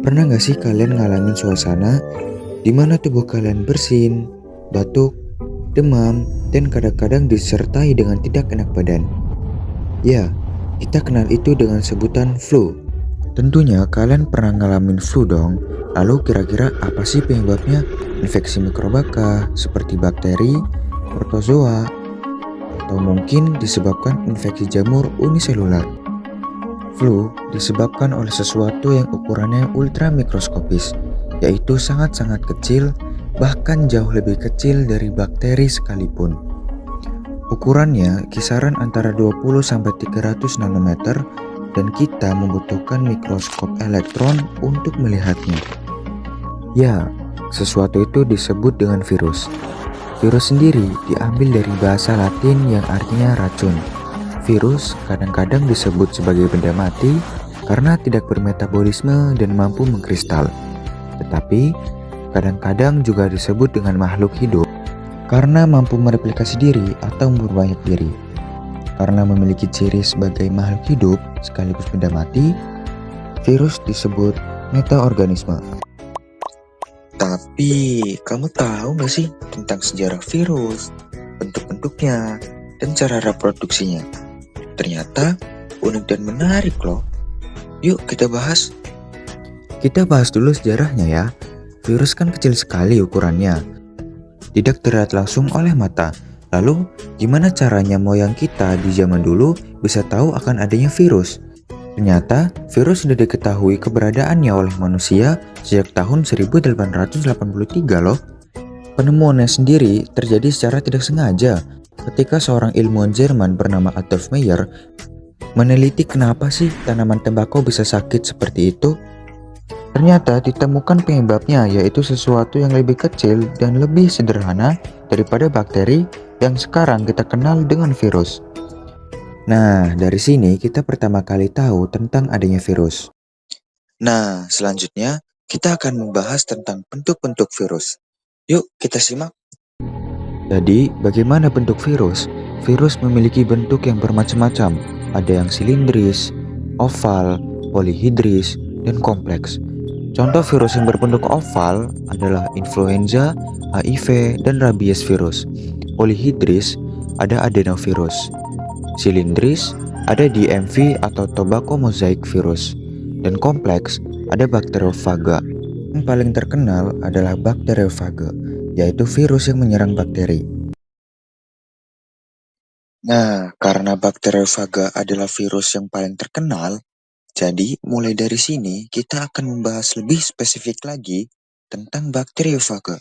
Pernah gak sih kalian ngalamin suasana di mana tubuh kalian bersin, batuk, demam, dan kadang-kadang disertai dengan tidak enak badan? Ya, kita kenal itu dengan sebutan flu. Tentunya kalian pernah ngalamin flu dong. Lalu kira-kira apa sih penyebabnya? Infeksi mikrobaka seperti bakteri, protozoa, atau mungkin disebabkan infeksi jamur uniselular. Flu disebabkan oleh sesuatu yang ukurannya ultra mikroskopis, yaitu sangat-sangat kecil, bahkan jauh lebih kecil dari bakteri sekalipun. Ukurannya kisaran antara 20-300 nanometer dan kita membutuhkan mikroskop elektron untuk melihatnya. Ya, sesuatu itu disebut dengan virus. Virus sendiri diambil dari bahasa Latin yang artinya racun. Virus kadang-kadang disebut sebagai benda mati karena tidak bermetabolisme dan mampu mengkristal. Tetapi, kadang-kadang juga disebut dengan makhluk hidup karena mampu mereplikasi diri atau memperbanyak diri. Karena memiliki ciri sebagai makhluk hidup sekaligus benda mati, virus disebut metaorganisme. Tapi, kamu tahu nggak sih tentang sejarah virus, bentuk-bentuknya, dan cara reproduksinya? Ternyata unik dan menarik loh. Yuk kita bahas. Kita bahas dulu sejarahnya ya. Virus kan kecil sekali ukurannya, tidak terlihat langsung oleh mata. Lalu gimana caranya moyang kita di zaman dulu bisa tahu akan adanya virus? Ternyata virus sudah diketahui keberadaannya oleh manusia sejak tahun 1883 loh. Penemuannya sendiri terjadi secara tidak sengaja ketika seorang ilmuwan Jerman bernama Adolf Meyer meneliti kenapa sih tanaman tembakau bisa sakit seperti itu. Ternyata ditemukan penyebabnya, yaitu sesuatu yang lebih kecil dan lebih sederhana daripada bakteri yang sekarang kita kenal dengan virus. Nah, dari sini kita pertama kali tahu tentang adanya virus. Nah, selanjutnya kita akan membahas tentang bentuk-bentuk virus. Yuk kita simak. Jadi, bagaimana bentuk virus? Virus memiliki bentuk yang bermacam-macam. Ada yang silindris, oval, polihidris, dan kompleks. Contoh virus yang berbentuk oval adalah influenza, HIV, dan rabies virus. Polihidris ada adenovirus. Silindris ada DMV atau tobacco mosaic virus. Dan kompleks ada bakteriofaga. Yang paling terkenal adalah bakteriofaga, yaitu virus yang menyerang bakteri. Nah, karena bakteriofaga adalah virus yang paling terkenal, jadi mulai dari sini kita akan membahas lebih spesifik lagi tentang bakteriofaga.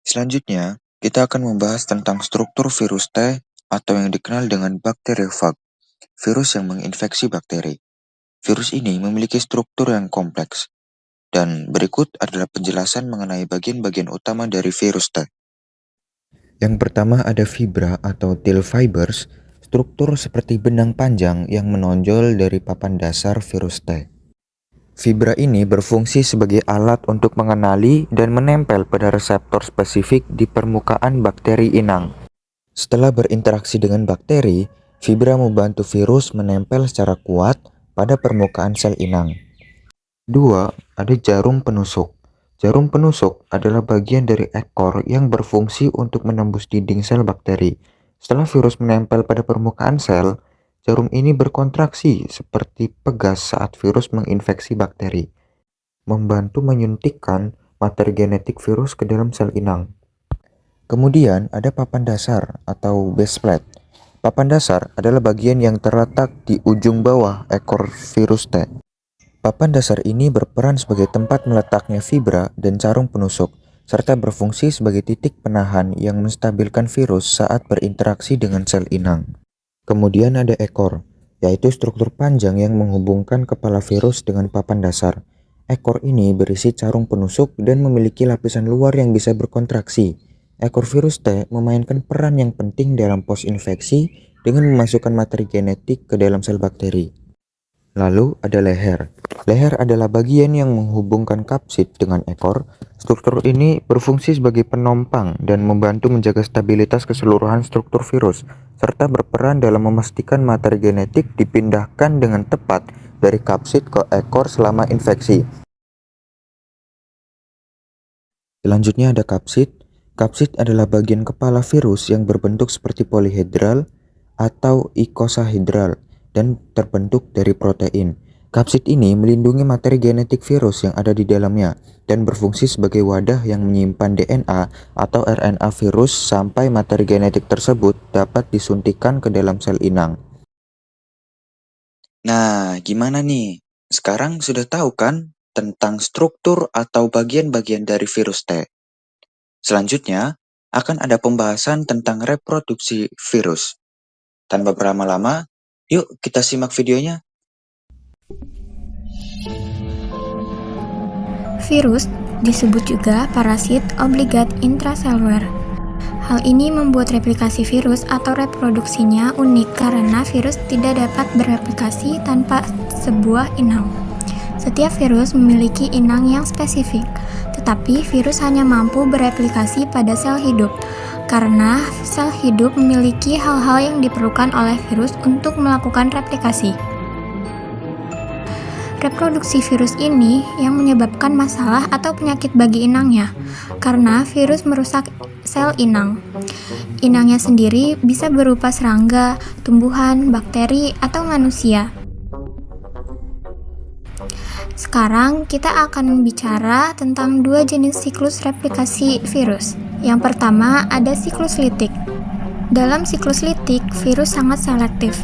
Selanjutnya, kita akan membahas tentang struktur virus T atau yang dikenal dengan bakteriofag, virus yang menginfeksi bakteri. Virus ini memiliki struktur yang kompleks, dan berikut adalah penjelasan mengenai bagian-bagian utama dari virus T. Yang pertama ada fibra atau tail fibers, struktur seperti benang panjang yang menonjol dari papan dasar virus T. Fibra ini berfungsi sebagai alat untuk mengenali dan menempel pada reseptor spesifik di permukaan bakteri inang. Setelah berinteraksi dengan bakteri, fibra membantu virus menempel secara kuat pada permukaan sel inang. 2. Ada jarum penusuk. Jarum penusuk adalah bagian dari ekor yang berfungsi untuk menembus dinding sel bakteri. Setelah virus menempel pada permukaan sel, jarum ini berkontraksi seperti pegas saat virus menginfeksi bakteri, membantu menyuntikkan materi genetik virus ke dalam sel inang. Kemudian ada papan dasar atau base plate. Papan dasar adalah bagian yang terletak di ujung bawah ekor virus T. Papan dasar ini berperan sebagai tempat meletaknya fibra dan jarum penusuk, serta berfungsi sebagai titik penahan yang menstabilkan virus saat berinteraksi dengan sel inang. Kemudian ada ekor, yaitu struktur panjang yang menghubungkan kepala virus dengan papan dasar. Ekor ini berisi jarum penusuk dan memiliki lapisan luar yang bisa berkontraksi. Ekor virus T memainkan peran yang penting dalam post-infeksi dengan memasukkan materi genetik ke dalam sel bakteri. Lalu ada leher. Leher adalah bagian yang menghubungkan kapsid dengan ekor. Struktur ini berfungsi sebagai penompang dan membantu menjaga stabilitas keseluruhan struktur virus, serta berperan dalam memastikan materi genetik dipindahkan dengan tepat dari kapsid ke ekor selama infeksi. Selanjutnya ada kapsid. Kapsid adalah bagian kepala virus yang berbentuk seperti polihedral atau ikosahedral dan terbentuk dari protein. Kapsid ini melindungi materi genetik virus yang ada di dalamnya dan berfungsi sebagai wadah yang menyimpan DNA atau RNA virus sampai materi genetik tersebut dapat disuntikan ke dalam sel inang. Nah, gimana nih? Sekarang sudah tahu kan tentang struktur atau bagian-bagian dari virus T? Selanjutnya, akan ada pembahasan tentang reproduksi virus. Tanpa berlama-lama, yuk kita simak videonya. Virus disebut juga parasit obligat intraseluler. Hal ini membuat replikasi virus atau reproduksinya unik karena virus tidak dapat bereplikasi tanpa sebuah inang. Setiap virus memiliki inang yang spesifik, tetapi virus hanya mampu bereplikasi pada sel hidup. Karena sel hidup memiliki hal-hal yang diperlukan oleh virus untuk melakukan replikasi. Reproduksi virus ini yang menyebabkan masalah atau penyakit bagi inangnya, karena virus merusak sel inang. Inangnya sendiri bisa berupa serangga, tumbuhan, bakteri, atau manusia. Sekarang kita akan bicara tentang dua jenis siklus replikasi virus. Yang pertama ada siklus litik. Dalam siklus litik, virus sangat selektif.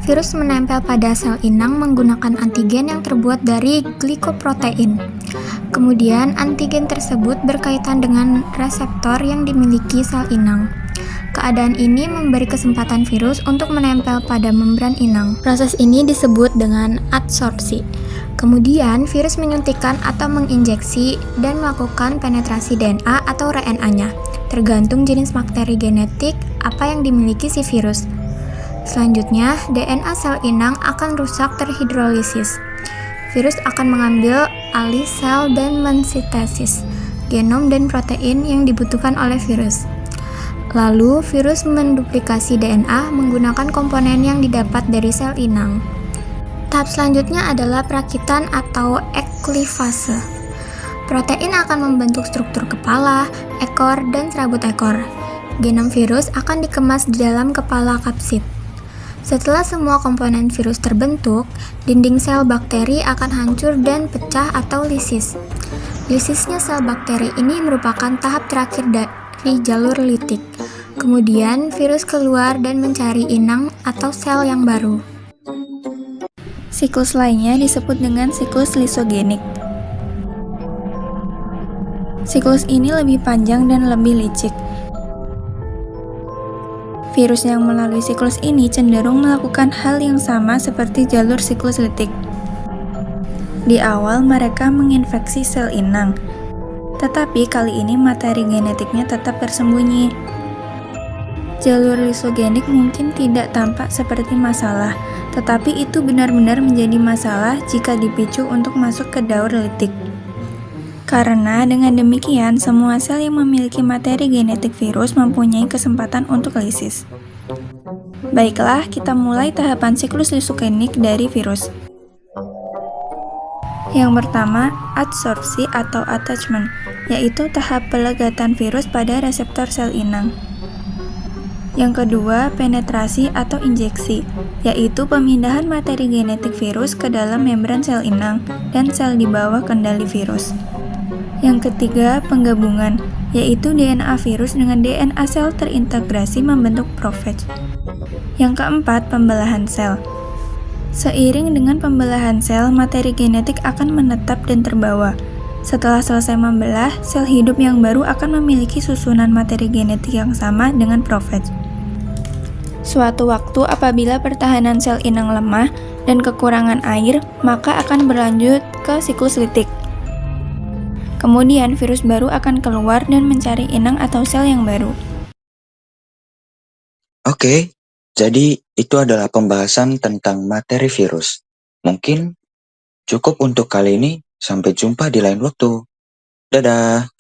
Virus menempel pada sel inang menggunakan antigen yang terbuat dari glikoprotein. Kemudian, antigen tersebut berkaitan dengan reseptor yang dimiliki sel inang. Keadaan ini memberi kesempatan virus untuk menempel pada membran inang. Proses ini disebut dengan adsorpsi. Kemudian, virus menyuntikkan atau menginjeksi dan melakukan penetrasi DNA atau RNA-nya, tergantung jenis bakteri genetik apa yang dimiliki si virus. Selanjutnya, DNA sel inang akan rusak terhidrolisis. Virus akan mengambil alih sel dan mensintesis genom dan protein yang dibutuhkan oleh virus. Lalu, virus menduplikasi DNA menggunakan komponen yang didapat dari sel inang. Tahap selanjutnya adalah perakitan atau eklifase. Protein akan membentuk struktur kepala, ekor, dan serabut ekor. Genom virus akan dikemas di dalam kepala kapsid. Setelah semua komponen virus terbentuk, dinding sel bakteri akan hancur dan pecah atau lisis. Lisisnya sel bakteri ini merupakan tahap terakhir dari jalur litik. Kemudian, virus keluar dan mencari inang atau sel yang baru. Siklus lainnya disebut dengan siklus lisogenik. Siklus ini lebih panjang dan lebih licik. Virus yang melalui siklus ini cenderung melakukan hal yang sama seperti jalur siklus litik. Di awal mereka menginfeksi sel inang, tetapi kali ini materi genetiknya tetap tersembunyi. Jalur lisogenik mungkin tidak tampak seperti masalah, tetapi itu benar-benar menjadi masalah jika dipicu untuk masuk ke daur litik. Karena dengan demikian, semua sel yang memiliki materi genetik virus mempunyai kesempatan untuk lisis. Baiklah, kita mulai tahapan siklus lisogenik dari virus. Yang pertama, adsorpsi atau attachment, yaitu tahap pelegatan virus pada reseptor sel inang. Yang kedua, penetrasi atau injeksi, yaitu pemindahan materi genetik virus ke dalam membran sel inang dan sel di bawah kendali virus. Yang ketiga, penggabungan, yaitu DNA virus dengan DNA sel terintegrasi membentuk prophage. Yang keempat, pembelahan sel. Seiring dengan pembelahan sel, materi genetik akan menetap dan terbawa. Setelah selesai membelah, sel hidup yang baru akan memiliki susunan materi genetik yang sama dengan prophage. Suatu waktu apabila pertahanan sel inang lemah dan kekurangan air, maka akan berlanjut ke siklus litik. Kemudian virus baru akan keluar dan mencari inang atau sel yang baru. Oke, jadi itu adalah pembahasan tentang materi virus. Mungkin cukup untuk kali ini, sampai jumpa di lain waktu. Dadah!